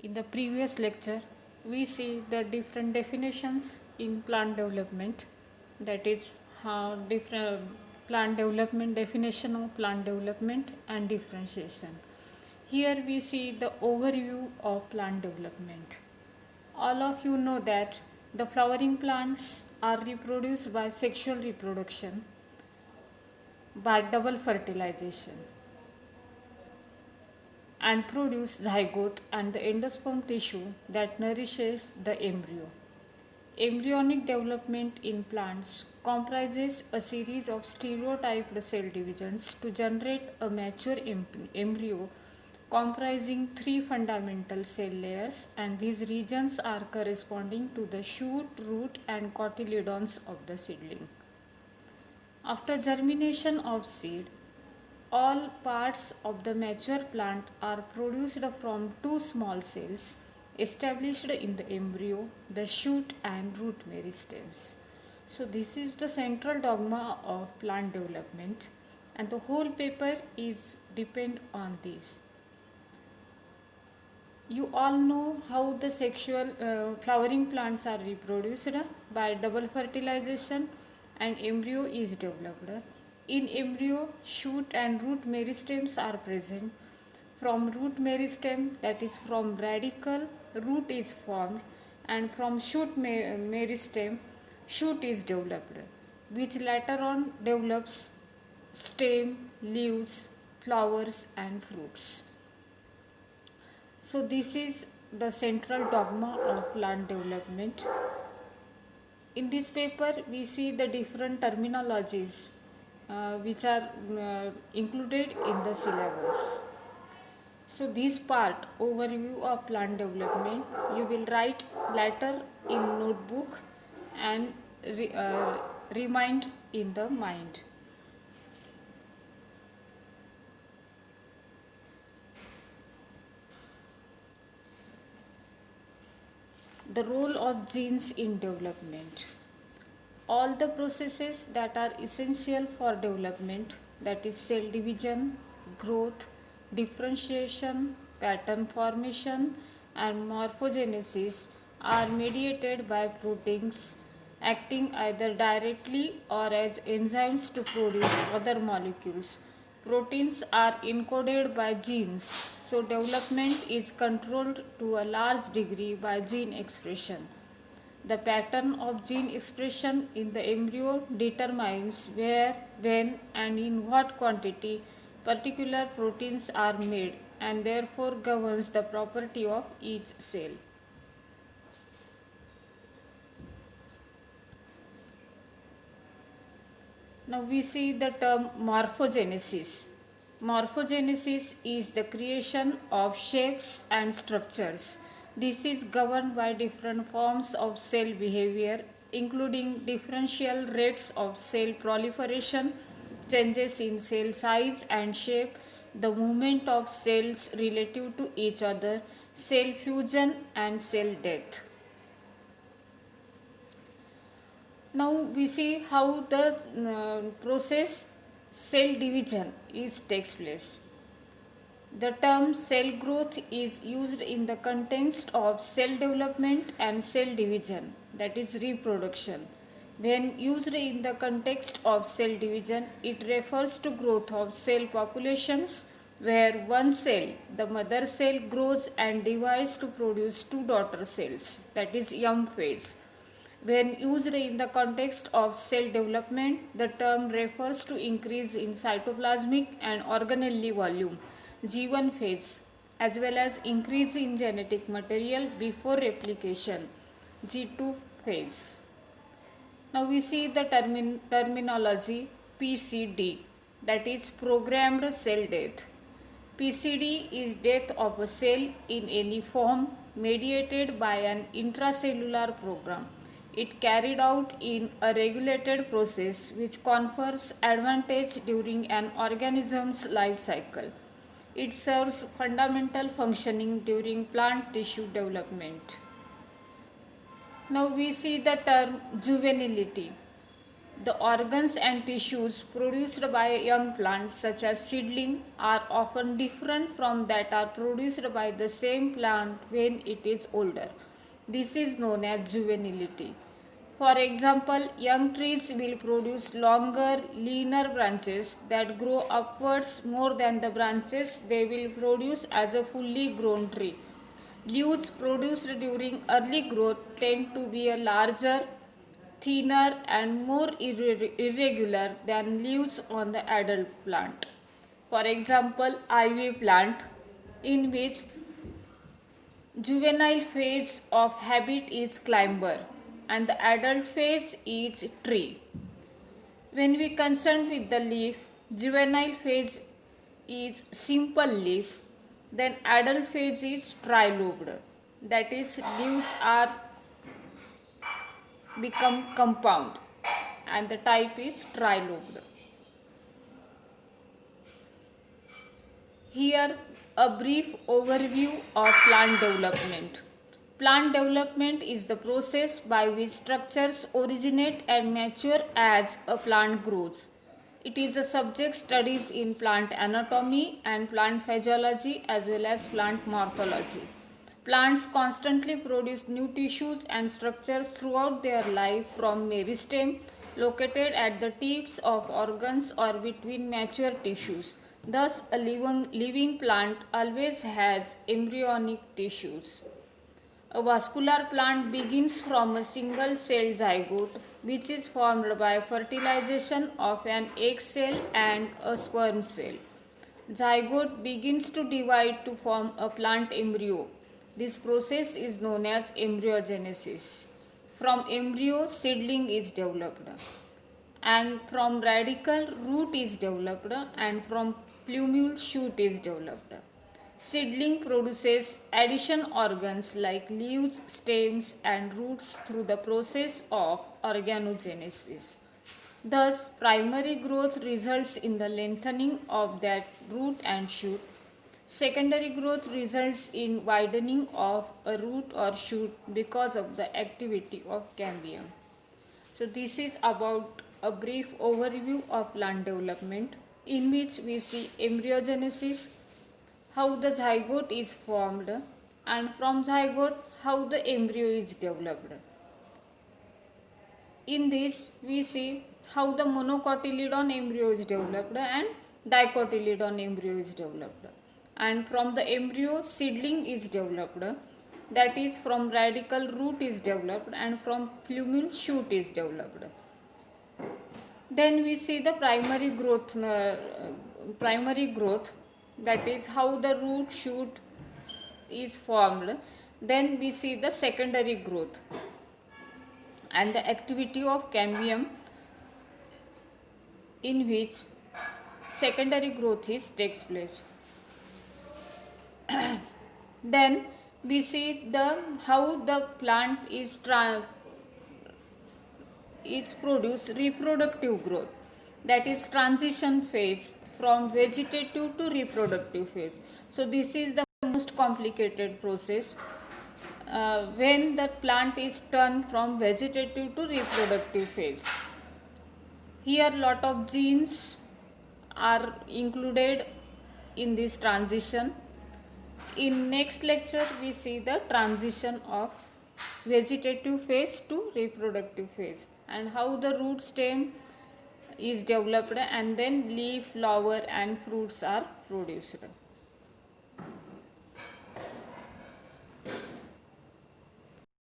In the previous lecture, we see the different definitions in plant development, that is, how different plant development, definition of plant development and differentiation. Here we see the overview of plant development. All of you know that the flowering plants are reproduced by sexual reproduction by double fertilization and produce zygote and the endosperm tissue that nourishes the embryo. Embryonic development in plants comprises a series of stereotyped cell divisions to generate a mature embryo comprising three fundamental cell layers, and these regions are corresponding to the shoot, root, and cotyledons of the seedling. After germination of seed, all parts of the mature plant are produced from two small cells established in the embryo, the shoot and root meristems. So this is the central dogma of plant development, and the whole paper is depend on this. You all know how the sexual flowering plants are reproduced by double fertilization and embryo is developed. In embryo, shoot and root meristems are present. From root meristem, that is from radicle, root is formed, and from shoot meristem, shoot is developed, which later on develops stem, leaves, flowers, and fruits. So this is the central dogma of plant development. In this paper, we see the different terminologies which are included in the syllabus. So this part, overview of plant development, you will write later in notebook and remind in the mind. The role of genes in development. All the processes that are essential for development, that is cell division, growth, differentiation, pattern formation, and morphogenesis, are mediated by proteins acting either directly or as enzymes to produce other molecules. Proteins are encoded by genes, so development is controlled to a large degree by gene expression. The pattern of gene expression in the embryo determines where, when, and in what quantity particular proteins are made, and therefore governs the property of each cell. Now we see the term morphogenesis. Morphogenesis is the creation of shapes and structures. This is governed by different forms of cell behavior, including differential rates of cell proliferation, changes in cell size and shape, the movement of cells relative to each other, cell fusion, and cell death. Now we see how the process cell division takes place. The term cell growth is used in the context of cell development and cell division, that is reproduction. When used in the context of cell division, it refers to growth of cell populations where one cell, the mother cell, grows and divides to produce two daughter cells, that is young phase. When used in the context of cell development, the term refers to increase in cytoplasmic and organelle volume, G1 phase, as well as increase in genetic material before replication, G2 phase. Now we see the terminology PCD, that is programmed cell death. PCD is death of a cell in any form mediated by an intracellular program. It carried out in a regulated process which confers advantage during an organism's life cycle. It serves fundamental functioning during plant tissue development. Now we see the term juvenility. The organs and tissues produced by young plants, such as seedling, are often different from that are produced by the same plant when it is older. This is known as juvenility. For example, young trees will produce longer, leaner branches that grow upwards more than the branches they will produce as a fully grown tree. Leaves produced during early growth tend to be a larger, thinner, and more irregular than leaves on the adult plant. For example, ivy plant, in which juvenile phase of habit is climber and the adult phase is tree. When we concern with the leaf, juvenile phase is simple leaf, then adult phase is trilobed. That is, leaves are become compound and the type is trilobed. Here a brief overview of plant development. Plant development is the process by which structures originate and mature as a plant grows. It is a subject studies in plant anatomy and plant physiology as well as plant morphology. Plants constantly produce new tissues and structures throughout their life, from meristem located at the tips of organs or between mature tissues. Thus, a living plant always has embryonic tissues. A vascular plant begins from a single cell zygote, which is formed by fertilization of an egg cell and a sperm cell. Zygote begins to divide to form a plant embryo. This process is known as embryogenesis. From embryo, seedling is developed, and from radicle, root is developed, and from plumule, shoot is developed. Seedling produces addition organs like leaves, stems, and roots through the process of organogenesis. Thus, primary growth results in the lengthening of that root and shoot. Secondary growth results in widening of a root or shoot because of the activity of cambium. So, this is about a brief overview of plant development, in which we see embryogenesis, how the zygote is formed, and from zygote how the embryo is developed. In this we see how the monocotyledon embryo is developed and dicotyledon embryo is developed, and from the embryo seedling is developed, that is, from radicle root is developed, and from plumule shoot is developed. Then we see the primary growth, that is how the root shoot is formed. Then we see the secondary growth and the activity of cambium, in which secondary growth takes place. Then we see how the plant is produce reproductive growth, that is transition phase from vegetative to reproductive phase. So this is the most complicated process when the plant is turned from vegetative to reproductive phase. Here lot of genes are included in this transition. In next lecture we see the transition of vegetative phase to reproductive phase and how the root stem is developed and then leaf, flower and fruits are produced.